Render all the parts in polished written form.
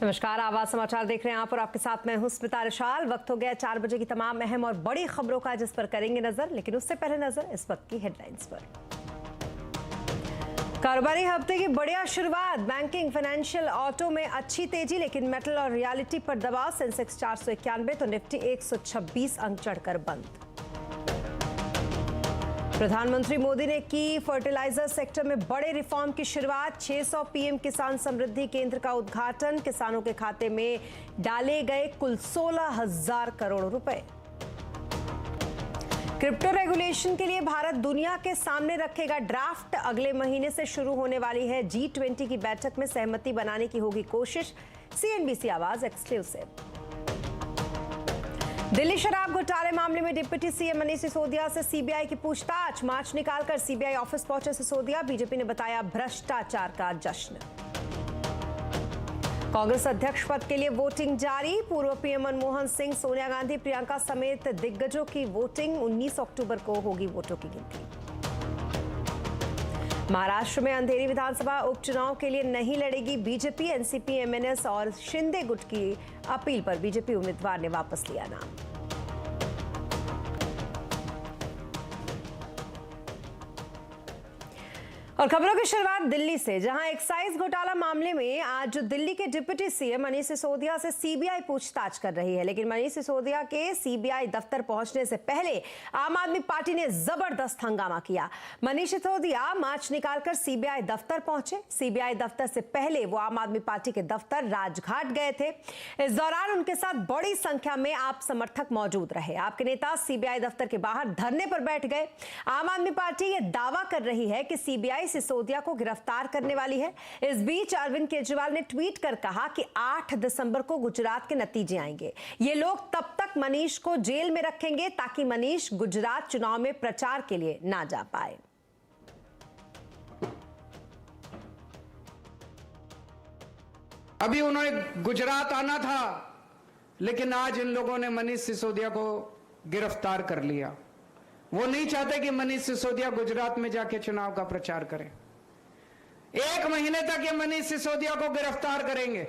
नमस्कार, आवाज समाचार देख रहे हैं आप और आपके साथ मैं हूं स्मिता रिशाल। वक्त हो गया 4 बजे की तमाम अहम और बड़ी खबरों का, जिस पर करेंगे नजर। लेकिन उससे पहले नजर इस वक्त की हेडलाइंस पर। कारोबारी हफ्ते की बढ़िया शुरुआत, बैंकिंग, फाइनेंशियल, ऑटो में अच्छी तेजी, लेकिन मेटल और रियलिटी पर दबाव। सेंसेक्स 491 तो निफ्टी 126 अंक चढ़कर बंद। प्रधानमंत्री मोदी ने की फर्टिलाइजर सेक्टर में बड़े रिफॉर्म की शुरुआत। 600 पीएम किसान समृद्धि केंद्र का उद्घाटन, किसानों के खाते में डाले गए कुल 16,000 करोड़ रुपए। क्रिप्टो रेगुलेशन के लिए भारत दुनिया के सामने रखेगा ड्राफ्ट, अगले महीने से शुरू होने वाली है G20 की बैठक में सहमति बनाने की होगी कोशिश। CNBC आवाज एक्सक्लूसिव। दिल्ली शराब घोटाले मामले में डिप्टी सीएम मनीष सिसोदिया से सीबीआई की पूछताछ। मार्च निकालकर सीबीआई ऑफिस पहुंचे सिसोदिया, बीजेपी ने बताया भ्रष्टाचार का जश्न। कांग्रेस अध्यक्ष पद के लिए वोटिंग जारी, पूर्व पीएम मनमोहन सिंह, सोनिया गांधी, प्रियंका समेत दिग्गजों की वोटिंग। 19 अक्टूबर को होगी वोटों की गिनती। महाराष्ट्र में अंधेरी विधानसभा उपचुनाव के लिए नहीं लड़ेगी बीजेपी। एनसीपी, एमएनएस और शिंदे गुट की अपील पर बीजेपी उम्मीदवार ने वापस लिया नाम। और खबरों की शुरुआत दिल्ली से, जहां एक्साइज घोटाला मामले में आज दिल्ली के डिप्टी सीएम मनीष सिसोदिया से सीबीआई पूछताछ कर रही है। लेकिन मनीष सिसोदिया के सीबीआई दफ्तर पहुंचने से पहले आम आदमी पार्टी ने जबरदस्त हंगामा किया। मनीष सिसोदिया मार्च निकालकर सीबीआई दफ्तर पहुंचे। सीबीआई दफ्तर से पहले वो आम आदमी पार्टी के दफ्तर राजघाट गए थे। इस दौरान उनके साथ बड़ी संख्या में आप समर्थक मौजूद रहे। आपके नेता सीबीआई दफ्तर के बाहर धरने पर बैठ गए। आम आदमी पार्टी ये दावा कर रही है कि सीबीआई सिसोदिया को गिरफ्तार करने वाली है। इस बीच अरविंद केजरीवाल ने ट्वीट कर कहा कि 8 दिसंबर को गुजरात के नतीजे आएंगे। ये लोग तब तक मनीष को जेल में रखेंगे ताकि मनीष गुजरात चुनाव में प्रचार के लिए ना जा पाए। अभी उन्होंने गुजरात आना था, लेकिन आज इन लोगों ने मनीष सिसोदिया को गिरफ्तार कर लिया। वो नहीं चाहते कि मनीष सिसोदिया गुजरात में जाके चुनाव का प्रचार करें। 1 महीने तक ये मनीष सिसोदिया को गिरफ्तार करेंगे।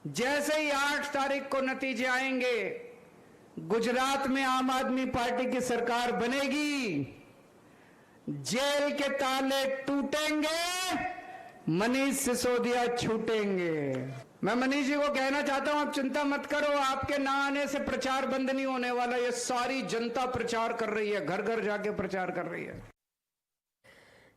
जैसे ही 8 तारीख को नतीजे आएंगे, गुजरात में आम आदमी पार्टी की सरकार बनेगी, जेल के ताले टूटेंगे, मनीष सिसोदिया छूटेंगे। मैं मनीष जी को कहना चाहता हूं, आप चिंता मत करो, आपके ना आने से प्रचार बंद नहीं होने वाला। ये सारी जनता प्रचार कर रही है, घर घर जाके प्रचार कर रही है।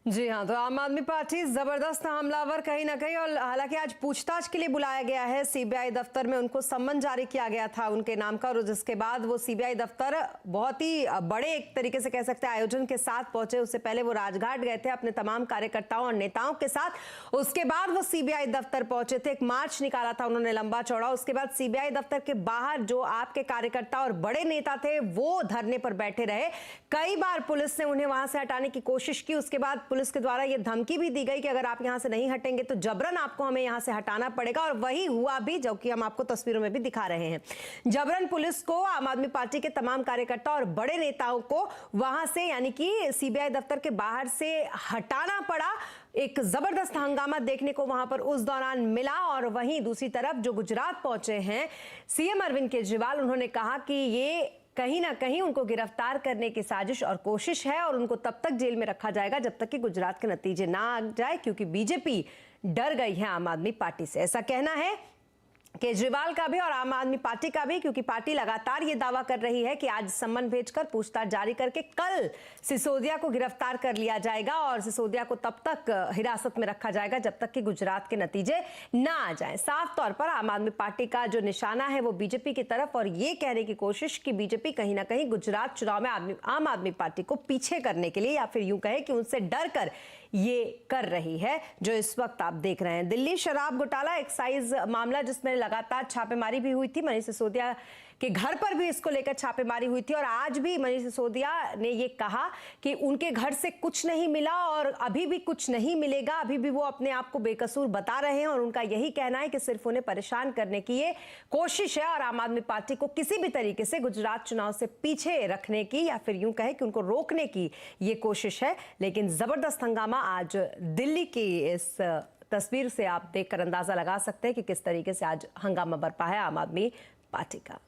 जी हाँ, तो आम आदमी पार्टी जबरदस्त हमलावर कहीं ना कहीं। और हालांकि आज पूछताछ के लिए बुलाया गया है सीबीआई दफ्तर में, उनको सम्मन जारी किया गया था उनके नाम का, और जिसके बाद वो सीबीआई दफ्तर बहुत ही बड़े एक तरीके से कह सकते हैं आयोजन के साथ पहुंचे। उससे पहले वो राजघाट गए थे अपने तमाम कार्यकर्ताओं और नेताओं के साथ। उसके बाद वो सीबीआई दफ्तर पहुंचे थे। एक मार्च निकाला था उन्होंने लंबा चौड़ा। उसके बाद सीबीआई दफ्तर के बाहर जो आपके कार्यकर्ता और बड़े नेता थे वो धरने पर बैठे रहे। कई बार पुलिस ने उन्हें वहां से हटाने की कोशिश की। उसके बाद पुलिस के द्वारा यह धमकी भी दी गई कि अगर आप यहां से नहीं हटेंगे तो जबरन आपको हमें यहां से हटाना पड़ेगा। और वही हुआ भी, जो कि हम आपको तस्वीरों में भी दिखा रहे हैं। जबरन पुलिस को आम आदमी पार्टी के तमाम कार्यकर्ता और बड़े नेताओं को वहां से, यानी कि सीबीआई दफ्तर के बाहर से हटाना पड़ा। एक जबरदस्त हंगामा देखने को वहां पर उस दौरान मिला। और वहीं दूसरी तरफ जो गुजरात पहुंचे हैं सीएम अरविंद केजरीवाल, उन्होंने कहा कि ये कहीं ना कहीं उनको गिरफ्तार करने की साजिश और कोशिश है, और उनको तब तक जेल में रखा जाएगा जब तक कि गुजरात के नतीजे ना आ जाए, क्योंकि बीजेपी डर गई है आम आदमी पार्टी से। ऐसा कहना है केजरीवाल का भी और आम आदमी पार्टी का भी, क्योंकि पार्टी लगातार ये दावा कर रही है कि आज सम्मन भेजकर पूछताछ जारी करके कल सिसोदिया को गिरफ्तार कर लिया जाएगा और सिसोदिया को तब तक हिरासत में रखा जाएगा जब तक कि गुजरात के नतीजे ना आ जाएं। साफ तौर पर आम आदमी पार्टी का जो निशाना है वो बीजेपी की तरफ, और ये कहने की कोशिश कि बीजेपी कहीं ना कहीं गुजरात चुनाव में आम आदमी पार्टी को पीछे करने के लिए, या फिर यूं कहे कि उनसे डर कर ये कर रही है, जो इस वक्त आप देख रहे हैं। दिल्ली शराब घोटाला एक्साइज मामला, जिसमें लगातार छापेमारी भी हुई थी। मनीष सिसोदिया के घर पर भी इसको लेकर छापेमारी हुई थी। और आज भी मनीष सिसोदिया ने ये कहा कि उनके घर से कुछ नहीं मिला और अभी भी कुछ नहीं मिलेगा। अभी भी वो अपने आप को बेकसूर बता रहे हैं और उनका यही कहना है कि सिर्फ उन्हें परेशान करने की ये कोशिश है और आम आदमी पार्टी को किसी भी तरीके से गुजरात चुनाव से पीछे रखने की, या फिर यूं कहे कि उनको रोकने की ये कोशिश है। लेकिन जबरदस्त हंगामा आज दिल्ली की इस तस्वीर से आप देखकर अंदाजा लगा सकते हैं कि किस तरीके से आज हंगामा बरपा है आम आदमी पार्टी का।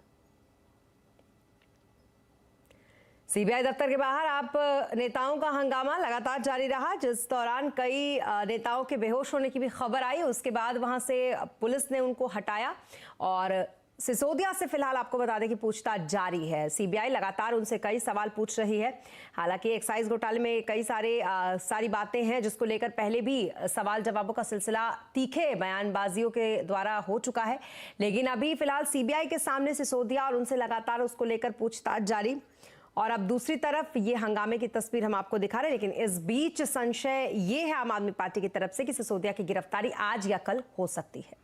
सीबीआई दफ्तर के बाहर आप नेताओं का हंगामा लगातार जारी रहा, जिस दौरान कई नेताओं के बेहोश होने की भी खबर आई। उसके बाद वहां से पुलिस ने उनको हटाया और सिसोदिया से फिलहाल आपको बता दें कि पूछताछ जारी है। सीबीआई लगातार उनसे कई सवाल पूछ रही है। हालांकि एक्साइज घोटाले में कई सारी बातें हैं जिसको लेकर पहले भी सवाल जवाबों का सिलसिला तीखे बयानबाजियों के द्वारा हो चुका है, लेकिन अभी फिलहाल सीबीआई के सामने सिसोदिया और उनसे लगातार उसको लेकर पूछताछ जारी। और अब दूसरी तरफ ये हंगामे की तस्वीर हम आपको दिखा रहे हैं, लेकिन इस बीच संशय ये है आम आदमी पार्टी की तरफ से कि सिसोदिया की गिरफ्तारी आज या कल हो सकती है।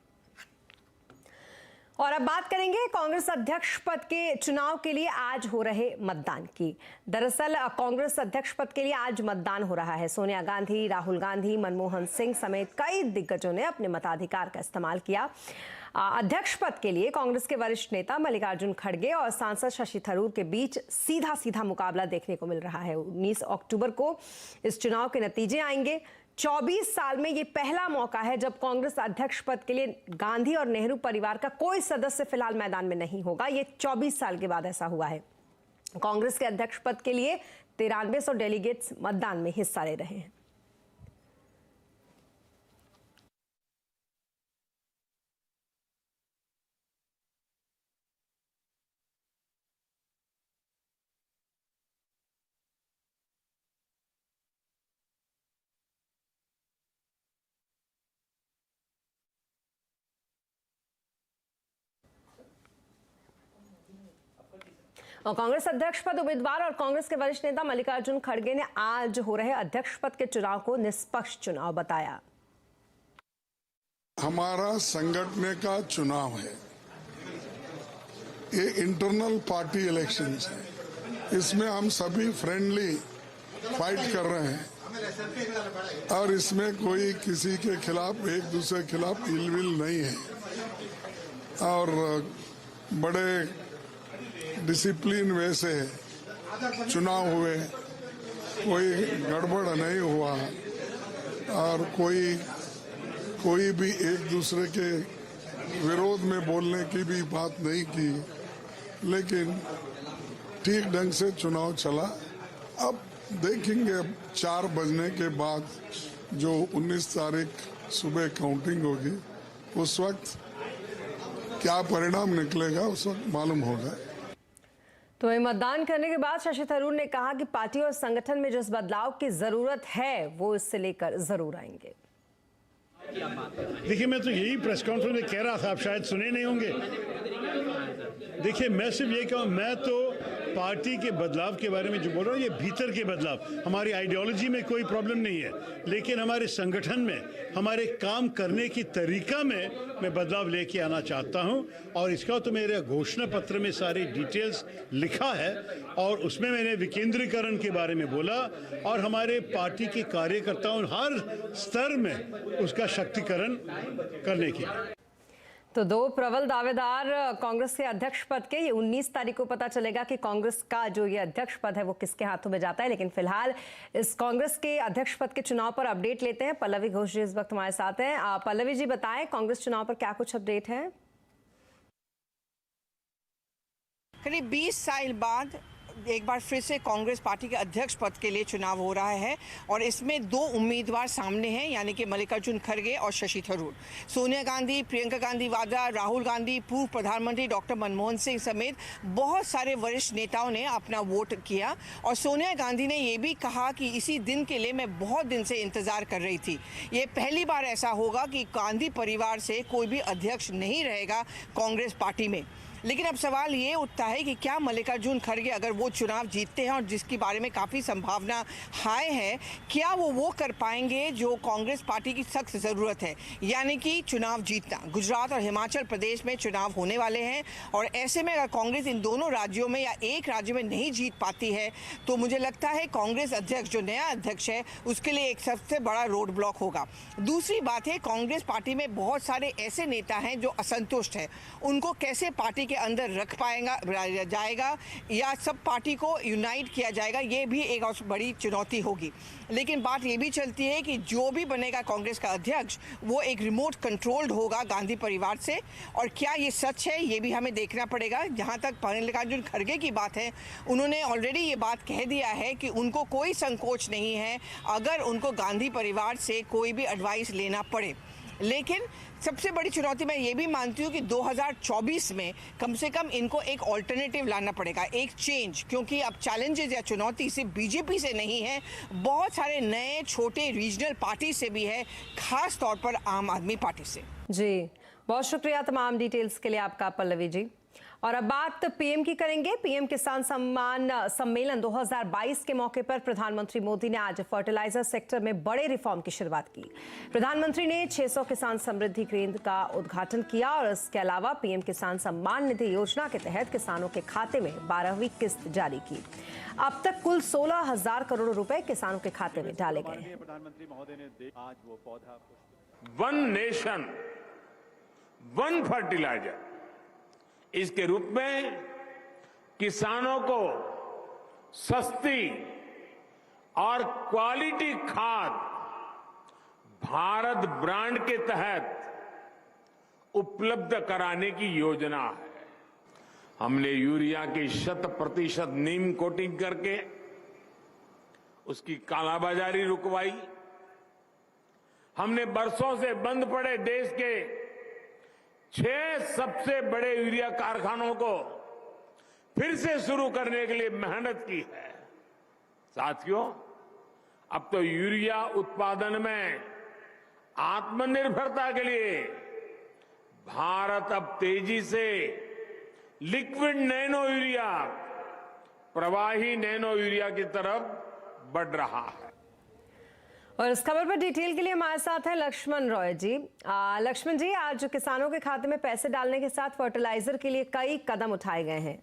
और अब बात करेंगे कांग्रेस अध्यक्ष पद के चुनाव के लिए आज हो रहे मतदान की। दरअसल कांग्रेस अध्यक्ष पद के लिए आज मतदान हो रहा है। सोनिया गांधी, राहुल गांधी, मनमोहन सिंह समेत कई दिग्गजों ने अपने मताधिकार का इस्तेमाल किया। अध्यक्ष पद के लिए कांग्रेस के वरिष्ठ नेता मल्लिकार्जुन खड़गे और सांसद शशि थरूर के बीच सीधा मुकाबला देखने को मिल रहा है। 19 अक्टूबर को इस चुनाव के नतीजे आएंगे। 24 साल में ये पहला मौका है जब कांग्रेस अध्यक्ष पद के लिए गांधी और नेहरू परिवार का कोई सदस्य फिलहाल मैदान में नहीं होगा। ये 24 साल के बाद ऐसा हुआ है। कांग्रेस के अध्यक्ष पद के लिए 9300 डेलीगेट्स मतदान में हिस्सा ले रहे हैं। और कांग्रेस अध्यक्ष पद उम्मीदवार और कांग्रेस के वरिष्ठ नेता मल्लिकार्जुन खड़गे ने आज हो रहे अध्यक्ष पद के चुनाव को निष्पक्ष चुनाव बताया। हमारा संगठन का चुनाव है, ये इंटरनल पार्टी इलेक्शंस है। इसमें हम सभी फ्रेंडली फाइट कर रहे हैं और इसमें कोई किसी के खिलाफ, एक दूसरे के खिलाफ इलविल नहीं है और बड़े डिसिप्लिन वे से चुनाव हुए, कोई गड़बड़ नहीं हुआ और कोई भी एक दूसरे के विरोध में बोलने की भी बात नहीं की, लेकिन ठीक ढंग से चुनाव चला। अब देखेंगे 4 बजने के बाद जो 19 तारीख सुबह काउंटिंग होगी, उस वक्त क्या परिणाम निकलेगा उस वक्त मालूम होगा। तो मतदान करने के बाद शशि थरूर ने कहा कि पार्टी और संगठन में जिस बदलाव की जरूरत है वो इससे लेकर जरूर आएंगे। देखिए, मैं तो यही प्रेस कॉन्फ्रेंस में कह रहा था, आप शायद सुने नहीं होंगे। देखिए, मैं सिर्फ ये कहूँ, मैं तो पार्टी के बदलाव के बारे में जो बोल रहा हूँ, ये भीतर के बदलाव, हमारी आइडियोलॉजी में कोई प्रॉब्लम नहीं है, लेकिन हमारे संगठन में, हमारे काम करने की तरीका में मैं बदलाव लेके आना चाहता हूं और इसका तो मेरे घोषणा पत्र में सारी डिटेल्स लिखा है और उसमें मैंने विकेंद्रीकरण के बारे में बोला और हमारे पार्टी के कार्यकर्ताओं हर स्तर में उसका शक्तिकरण करने की। तो 2 प्रबल दावेदार कांग्रेस के अध्यक्ष पद के, ये 19 तारीख को पता चलेगा कि कांग्रेस का जो ये अध्यक्ष पद है वो किसके हाथों में जाता है। लेकिन फिलहाल इस कांग्रेस के अध्यक्ष पद के चुनाव पर अपडेट लेते हैं। पल्लवी घोष जी इस वक्त हमारे साथ हैं। पल्लवी जी बताएं, कांग्रेस चुनाव पर क्या कुछ अपडेट है? करीब 20 साल बाद एक बार फिर से कांग्रेस पार्टी के अध्यक्ष पद के लिए चुनाव हो रहा है और इसमें 2 उम्मीदवार सामने हैं, यानी कि मल्लिकार्जुन खड़गे और शशि थरूर। सोनिया गांधी, प्रियंका गांधी वाड्रा, राहुल गांधी, पूर्व प्रधानमंत्री डॉक्टर मनमोहन सिंह समेत बहुत सारे वरिष्ठ नेताओं ने अपना वोट किया और सोनिया गांधी ने ये भी कहा कि इसी दिन के लिए मैं बहुत दिन से इंतजार कर रही थी। ये पहली बार ऐसा होगा कि गांधी परिवार से कोई भी अध्यक्ष नहीं रहेगा कांग्रेस पार्टी में। लेकिन अब सवाल ये उठता है कि क्या मल्लिकार्जुन खड़गे अगर वो चुनाव जीतते हैं और जिसके बारे में काफ़ी संभावना हाई है, क्या वो कर पाएंगे जो कांग्रेस पार्टी की सख्त ज़रूरत है, यानी कि चुनाव जीतना। गुजरात और हिमाचल प्रदेश में चुनाव होने वाले हैं और ऐसे में अगर कांग्रेस इन दोनों राज्यों में या एक राज्य में नहीं जीत पाती है तो मुझे लगता है कांग्रेस अध्यक्ष, जो नया अध्यक्ष है, उसके लिए एक सबसे बड़ा रोड ब्लॉक होगा। दूसरी बात है, कांग्रेस पार्टी में बहुत सारे ऐसे नेता हैं जो असंतुष्ट हैं, उनको कैसे पार्टी के अंदर रख पाएगा जाएगा या सब पार्टी को यूनाइट किया जाएगा, ये भी एक और बड़ी चुनौती होगी। लेकिन बात ये भी चलती है कि जो भी बनेगा कांग्रेस का अध्यक्ष वो एक रिमोट कंट्रोल्ड होगा गांधी परिवार से, और क्या ये सच है ये भी हमें देखना पड़ेगा। जहां तक मल्लिकार्जुन खड़गे की बात है, उन्होंने ऑलरेडी ये बात कह दिया है कि उनको कोई संकोच नहीं है अगर उनको गांधी परिवार से कोई भी एडवाइस लेना पड़े। लेकिन सबसे बड़ी चुनौती मैं ये भी मानती हूँ कि 2024 में कम से कम इनको एक ऑल्टरनेटिव लाना पड़ेगा, एक चेंज, क्योंकि अब चैलेंजेस या चुनौती सिर्फ बीजेपी से नहीं है, बहुत सारे नए छोटे रीजनल पार्टी से भी है, खास तौर पर आम आदमी पार्टी से। जी, बहुत शुक्रिया तमाम डिटेल्स के लिए आपका पल्लवी जी। और अब बात पीएम की करेंगे। पीएम किसान सम्मान सम्मेलन 2022 के मौके पर प्रधानमंत्री मोदी ने आज फर्टिलाइजर सेक्टर में बड़े रिफॉर्म की शुरुआत की। प्रधानमंत्री ने 600 किसान समृद्धि केंद्र का उद्घाटन किया और इसके अलावा पीएम किसान सम्मान निधि योजना के तहत किसानों के खाते में 12वीं किस्त जारी की। अब तक कुल 16,000 करोड़ रुपए किसानों के खाते में डाले गए हैं। प्रधानमंत्री महोदय ने आज वो पौधा वन नेशन वन फर्टिलाइजर इसके रूप में किसानों को सस्ती और क्वालिटी खाद भारत ब्रांड के तहत उपलब्ध कराने की योजना है। हमने यूरिया की 100% नीम कोटिंग करके उसकी कालाबाजारी रुकवाई। हमने बरसों से बंद पड़े देश के 6 सबसे बड़े यूरिया कारखानों को फिर से शुरू करने के लिए मेहनत की है। साथियों, अब तो यूरिया उत्पादन में आत्मनिर्भरता के लिए भारत अब तेजी से लिक्विड नैनो यूरिया, प्रवाही नैनो यूरिया की तरफ बढ़ रहा है। और इस खबर पर डिटेल के लिए हमारे साथ है लक्ष्मण रॉय जी। लक्ष्मण जी, आज किसानों के खाते में पैसे डालने के साथ फर्टिलाइजर के लिए कई कदम उठाए गए हैं।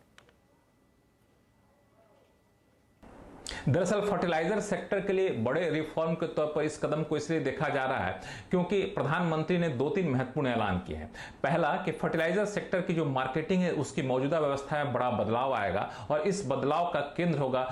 दरअसल फर्टिलाइजर सेक्टर के लिए बड़े रिफॉर्म के तौर पर इस कदम को इसलिए देखा जा रहा है क्योंकि प्रधानमंत्री ने 2-3 महत्वपूर्ण ऐलान किए हैं। पहला कि फर्टिलाइजर सेक्टर की जो मार्केटिंग है उसकी मौजूदा व्यवस्था में बड़ा बदलाव आएगा और इस बदलाव का केंद्र होगा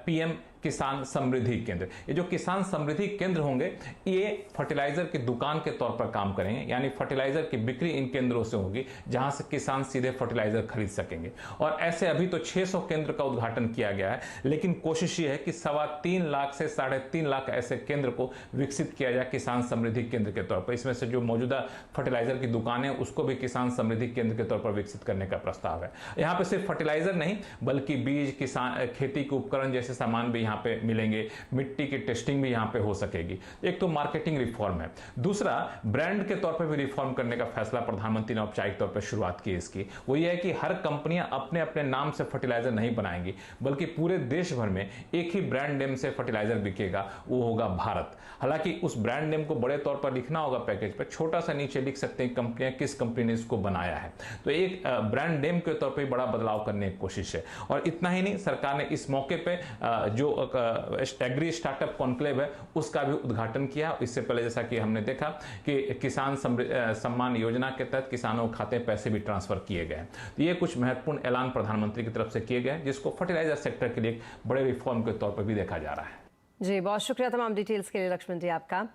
पीएम किसान समृद्धि केंद्र। ये जो किसान समृद्धि केंद्र होंगे ये फर्टिलाइजर की दुकान के तौर पर काम करेंगे, यानी फर्टिलाइजर की बिक्री इन केंद्रों से होगी जहां से किसान सीधे फर्टिलाइजर खरीद सकेंगे। और ऐसे अभी तो 600 केंद्र का उद्घाटन किया गया है, लेकिन कोशिश ये है कि 3.25 लाख से 3.5 लाख ऐसे केंद्र को विकसित किया जाए किसान समृद्धि केंद्र के तौर पर। इसमें से जो मौजूदा फर्टिलाइजर की दुकानें उसको भी किसान समृद्धि केंद्र के तौर पर विकसित करने का प्रस्ताव है। यहाँ पे सिर्फ फर्टिलाइजर नहीं बल्कि बीज, किसान खेती के उपकरण जैसे सामान भी यहाँ पे मिलेंगे, मिट्टी की टेस्टिंग भी यहाँ पे हो सकेगी। एक तो मार्केटिंग रिफॉर्म है, दूसरा ब्रांड के तौर पे भी रिफॉर्म करने का फैसला प्रधानमंत्री ने औपचारिक तौर पर शुरुआत की इसकी। वो ये है कि हर कंपनियां अपने अपने नाम से फर्टिलाइजर नहीं बनाएंगी बल्कि पूरे देश भर में एक ही ब्रांड नेम से फर्टिलाइजर बिकेगा, वो होगा भारत। हालांकि उस ब्रांड नेम को बड़े तौर पर लिखना होगा पैकेज पर, छोटा सा नीचे लिख सकते हैं कंपनियां किस कंपनी ने इसको बनाया है। तो एक ब्रांड नेम के तौर पर बड़ा बदलाव करने की कोशिश है। और इतना ही नहीं, सरकार ने इस मौके पे जो एग्री स्टार्टअप कॉन्क्लेव है उसका भी उद्घाटन किया। इससे पहले जैसा कि हमने देखा कि किसान सम्मान योजना के तहत किसानों के खाते में पैसे भी ट्रांसफर किए गए। तो ये कुछ महत्वपूर्ण ऐलान प्रधानमंत्री की तरफ से किए गए जिसको फर्टिलाइजर सेक्टर के लिए बड़े रिफॉर्म के तौर पर भी देखा जा रहा है। जी, बहुत शुक्रिया तमाम डिटेल्स के लिए लक्ष्मण जी आपका।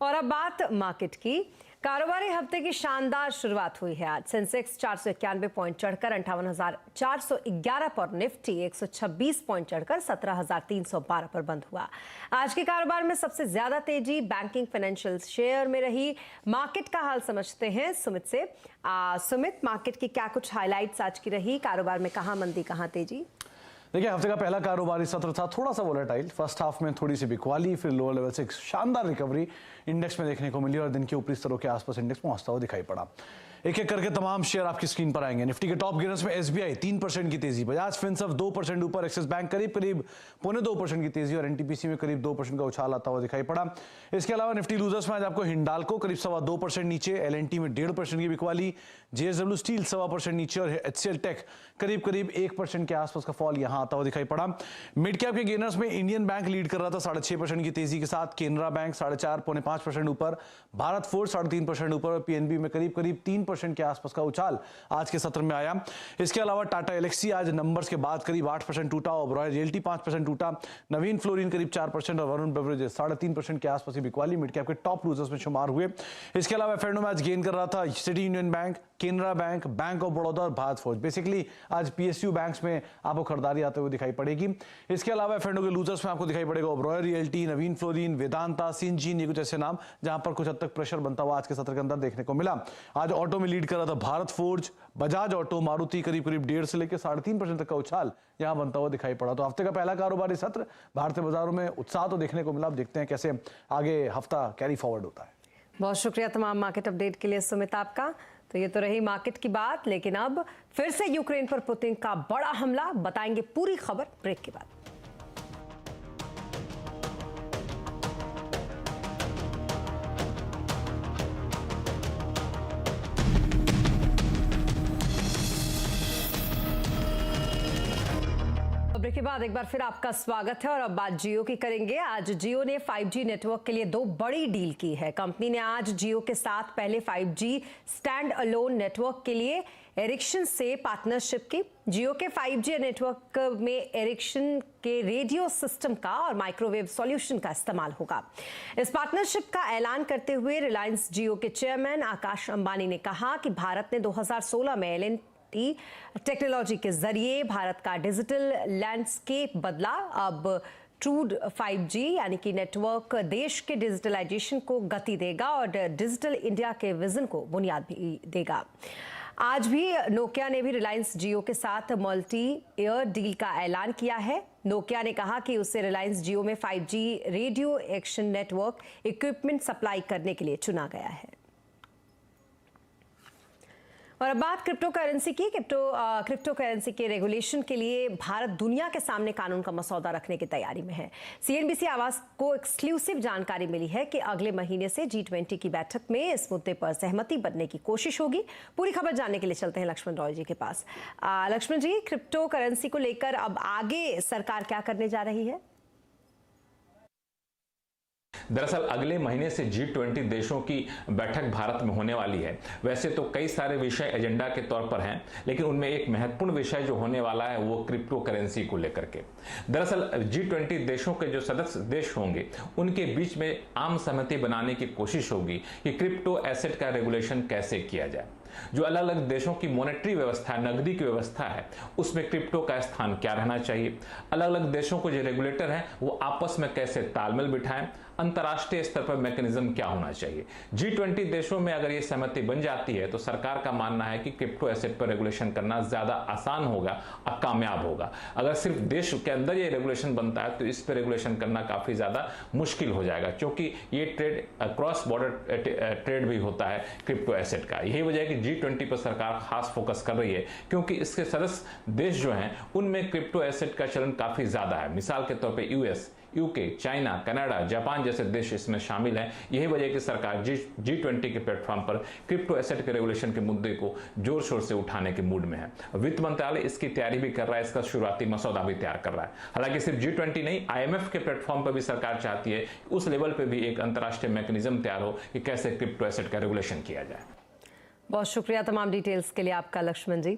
और अब बात मार्केट की। कारोबारी हफ्ते की शानदार शुरुआत हुई है। आज सेंसेक्स 491 पॉइंट चढ़कर 58,411 पर, निफ्टी 126 पॉइंट चढ़कर 17,312 पर बंद हुआ। आज के कारोबार में सबसे ज्यादा तेजी बैंकिंग फाइनेंशियल शेयर में रही। मार्केट का हाल समझते हैं सुमित से। सुमित, मार्केट की क्या कुछ हाईलाइट्स आज की रही? कारोबार में कहां मंदी कहां तेजी? देखिए, हफ्ते का पहला कारोबारी सत्र था थोड़ा सा वोलेटाइल। फर्स्ट हाफ में थोड़ी सी बिकवाली, फिर लोअर लेवल से एक शानदार रिकवरी इंडेक्स में देखने को मिली और दिन के ऊपरी स्तरों के आसपास इंडेक्स पहुंचता हुआ दिखाई पड़ा। एक एक करके तमाम शेयर आपकी स्क्रीन पर आएंगे। निफ्टी के टॉप गेनर्स में एसबीआई 3% की तेजी, बजाज फिनसर्व 2% ऊपर, एक्सिस बैंक करीब 2.25% की तेजी और एनटीपीसी में करीब 2% का उछाल आता हुआ दिखाई पड़ा। इसके अलावा निफ्टी लूजर्स में आज आपको हिंडाल्को करीब 2.25% नीचे, एलएनटी में 1.5% की बिकवाली, जेएसडब्ल्यू स्टील 1.25% नीचे और एचसीएल टेक करीब 1% के आसपास का फॉल यहां आता हुआ दिखाई पड़ा। मिड कैप के गेनर्स में इंडियन बैंक लीड कर रहा था 6.5% की तेजी के साथ, केनरा बैंक 4.5% ऊपर, भारत फोर्ज 3.5% ऊपर और पीएनबी में करीब 3% के आसपास का उछाल आज के सत्र में आया। इसके अलावा टाटा एलेक्सी आज नंबर्स के बाद करीब 8% टूटा, ओबरॉय रियल्टी 5% टूटा, नवीन फ्लोरिन करीब 4% और वरुण बेवरेजेस 3.5% के आसपास ही बिकवाली मिड कैप के टॉप लूजर्स में शुमार हुए। इसके अलावा एफ&ओ में आज गेन कर रहा था city union bank, Canara bank, bank of Baroda और भारत फौज। बेसिकली आज पीएसयू बैंक्स में आपको खरीदारी आते हुए दिखाई पड़ेगी। इसके अलावा एफ&ओ के लूजर्स में आपको दिखाई पड़ेगा ओबरॉय रियल्टी, नवीन फ्लोरिन, वेदांता, सिंजीन, ये कुछ ऐसे नाम जहां पर कुछ हद तक प्रेशर बनता हुआ आज के सत्र के अंदर देखने को मिला। आज ऑटो में लीड कर रहा था भारत फोर्ज, बजाज ऑटो, मारुति करीब 1.5 से लेकर 3.5% तक का उछाल यहां बनता हुआ दिखाई पड़ा। तो हफ्ते का पहला कारोबारी सत्र भारतीय बाजारों में उत्साह तो देखने को मिला। अब देखते हैं कैसे आगे हफ्ता कैरी फॉरवर्ड होता है। बहुत शुक्रिया तमाम मार्केट अपडेट के लिए सुमित आपका। तो ये तो रही मार्केट की बात, लेकिन अब फिर से यूक्रेन पर पुतिन का बड़ा हमला, बताएंगे पूरी खबर ब्रेक के बाद। ब्रेक के बाद एक बार फिर आपका स्वागत है और अब बात जियो की करेंगे। आज जियो ने 5G नेटवर्क के लिए 2 बड़ी डील की है। कंपनी ने आज जियो के साथ पहले 5G स्टैंड अलोन नेटवर्क के लिए एरिक्सन से पार्टनरशिप की। जियो के 5G नेटवर्क में एरिक्सन के रेडियो सिस्टम का और माइक्रोवेव सॉल्यूशन का इस्तेमाल होगा। इस पार्टनरशिप का ऐलान करते हुए रिलायंस जियो के चेयरमैन आकाश अंबानी ने कहा कि भारत ने 2016 में LNT टेक्नोलॉजी के जरिए भारत का डिजिटल लैंडस्केप बदला। अब ट्रूड 5G यानी कि नेटवर्क देश के डिजिटलाइजेशन को गति देगा और डिजिटल इंडिया के विजन को बुनियाद भी देगा। आज भी नोकिया ने भी रिलायंस जियो के साथ मल्टी ईयर डील का ऐलान किया है। नोकिया ने कहा कि उसे रिलायंस जियो में 5G radio action network equipment supply करने के लिए चुना गया है। और अब बात क्रिप्टो करेंसी की। क्रिप्टो करेंसी के रेगुलेशन के लिए भारत दुनिया के सामने कानून का मसौदा रखने की तैयारी में है। CNBC आवाज को एक्सक्लूसिव जानकारी मिली है कि अगले महीने से G20 की बैठक में इस मुद्दे पर सहमति बनने की कोशिश होगी। पूरी खबर जानने के लिए चलते हैं लक्ष्मण रॉय जी के पास। लक्ष्मण जी, क्रिप्टो करेंसी को लेकर अब आगे सरकार क्या करने जा रही है? दरअसल अगले महीने से G20 देशों की बैठक भारत में होने वाली है। वैसे तो कई सारे विषय एजेंडा के तौर पर हैं, लेकिन उनमें एक महत्वपूर्ण विषय जो होने वाला है वो क्रिप्टो करेंसी को लेकर के। दरअसल G20 देशों के जो सदस्य देश होंगे उनके बीच में आम सहमति बनाने की कोशिश होगी कि क्रिप्टो एसेट का रेगुलेशन कैसे किया जाए। जो अलग अलग देशों की मॉनेटरी व्यवस्था, नकदी की व्यवस्था है, उसमें क्रिप्टो का स्थान क्या रहना चाहिए। अलग अलग देशों को जो रेगुलेटर हैं वो आपस में कैसे तालमेल बिठाएं, अंतर्राष्ट्रीय स्तर पर मैकेनिज्म क्या होना चाहिए। G20 देशों में अगर ये सहमति बन जाती है तो सरकार का मानना है कि क्रिप्टो एसेट पर रेगुलेशन करना ज्यादा आसान होगा और कामयाब होगा। अगर सिर्फ देश के अंदर ये रेगुलेशन बनता है तो इस पर रेगुलेशन करना काफी ज्यादा मुश्किल हो जाएगा, क्योंकि ये ट्रेड क्रॉस बॉर्डर ट्रेड भी होता है क्रिप्टो एसेट का। यही वजह है कि G20 पर सरकार खास फोकस कर रही है, क्योंकि इसके सदस्य देश जो हैं उनमें क्रिप्टो एसेट का चलन काफी ज्यादा है। मिसाल के तौर पर US, UK, China, Canada, Japan जैसे देश इसमें शामिल हैं। यही वजह कि सरकार G20 के प्लेटफॉर्म पर क्रिप्टो एसेट के रेगुलेशन के मुद्दे को जोर शोर से उठाने के मूड में है। वित्त मंत्रालय इसकी तैयारी भी कर रहा है, इसका शुरुआती मसौदा भी तैयार कर रहा है। हालांकि सिर्फ G20 नहीं, IMF के प्लेटफॉर्म पर भी सरकार चाहती है उस लेवल पर भी एक अंतर्राष्ट्रीय मैकेनिज्म तैयार हो कि कैसे क्रिप्टो एसेट का रेगुलेशन किया जाए। बहुत शुक्रिया तमाम डिटेल्स के लिए आपका लक्ष्मण जी।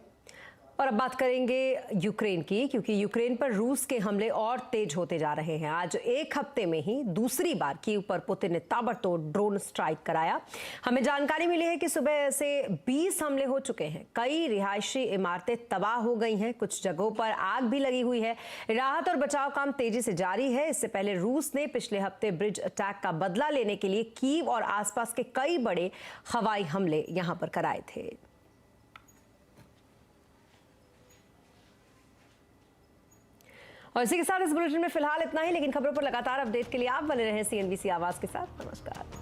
और अब बात करेंगे यूक्रेन की, क्योंकि यूक्रेन पर रूस के हमले और तेज होते जा रहे हैं। आज एक हफ्ते में ही दूसरी बार कीव पर पुतिन ने ताबड़तोड़ ड्रोन स्ट्राइक कराया। हमें जानकारी मिली है कि सुबह से 20 हमले हो चुके हैं। कई रिहायशी इमारतें तबाह हो गई हैं, कुछ जगहों पर आग भी लगी हुई है। राहत और बचाव काम तेजी से जारी है। इससे पहले रूस ने पिछले हफ्ते ब्रिज अटैक का बदला लेने के लिए कीव और आसपास के कई बड़े हवाई हमले यहां पर कराए थे। और इसी के साथ इस बुलेटिन में फिलहाल इतना ही, लेकिन खबरों पर लगातार अपडेट के लिए आप बने रहें CNBC आवाज के साथ। नमस्कार।